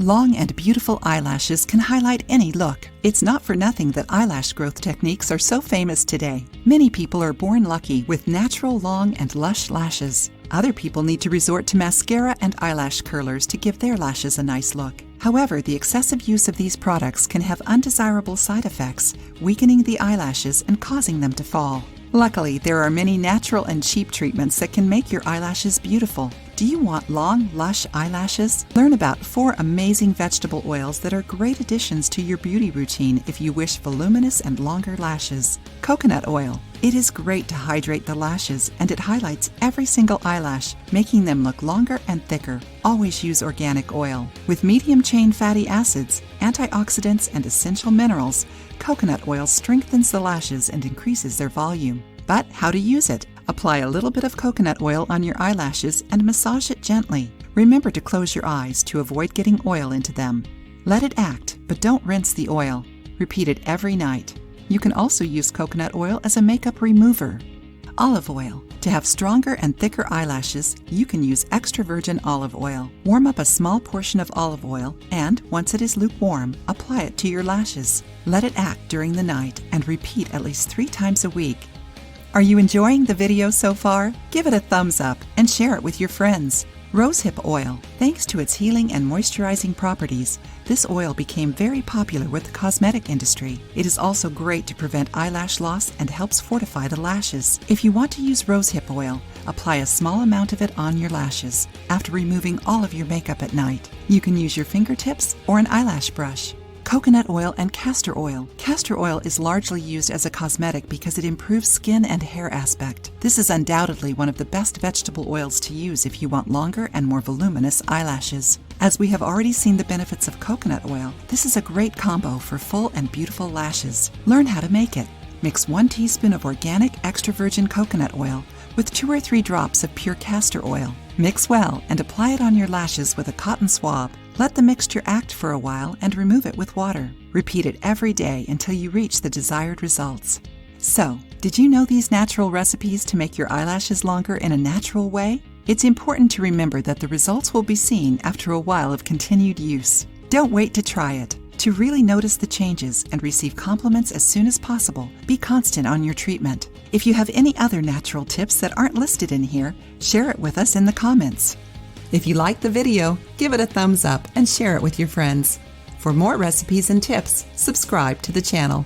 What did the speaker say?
Long and beautiful eyelashes can highlight any look. It's not for nothing that eyelash growth techniques are so famous today. Many people are born lucky with natural, long, and lush lashes. Other people need to resort to mascara and eyelash curlers to give their lashes a nice look. However, the excessive use of these products can have undesirable side effects, weakening the eyelashes and causing them to fall. Luckily, there are many natural and cheap treatments that can make your eyelashes beautiful. Do you want long, lush eyelashes? Learn about 4 amazing vegetable oils that are great additions to your beauty routine if you wish voluminous and longer lashes. Coconut oil. It is great to hydrate the lashes, and it highlights every single eyelash, making them look longer and thicker. Always use organic oil. With medium-chain fatty acids, antioxidants, and essential minerals, coconut oil strengthens the lashes and increases their volume. But how to use it? Apply a little bit of coconut oil on your eyelashes and massage it gently. Remember to close your eyes to avoid getting oil into them. Let it act, but don't rinse the oil. Repeat it every night. You can also use coconut oil as a makeup remover. Olive oil. To have stronger and thicker eyelashes, you can use extra virgin olive oil. Warm up a small portion of olive oil and, once it is lukewarm, apply it to your lashes. Let it act during the night and repeat at least 3 times a week. Are you enjoying the video so far? Give it a thumbs up and share it with your friends. Rosehip oil. Thanks to its healing and moisturizing properties, this oil became very popular with the cosmetic industry. It is also great to prevent eyelash loss and helps fortify the lashes. If you want to use rosehip oil, apply a small amount of it on your lashes after removing all of your makeup at night. You can use your fingertips or an eyelash brush. Coconut oil and castor oil. Castor oil is largely used as a cosmetic because it improves skin and hair aspect. This is undoubtedly one of the best vegetable oils to use if you want longer and more voluminous eyelashes. As we have already seen the benefits of coconut oil, this is a great combo for full and beautiful lashes. Learn how to make it. Mix 1 teaspoon of organic extra virgin coconut oil with 2 or 3 drops of pure castor oil. Mix well and apply it on your lashes with a cotton swab. Let the mixture act for a while and remove it with water. Repeat it every day until you reach the desired results. So, did you know these natural recipes to make your eyelashes longer in a natural way? It's important to remember that the results will be seen after a while of continued use. Don't wait to try it. To really notice the changes and receive compliments as soon as possible, be constant on your treatment. If you have any other natural tips that aren't listed in here, share it with us in the comments. If you liked the video, give it a thumbs up and share it with your friends. For more recipes and tips, subscribe to the channel.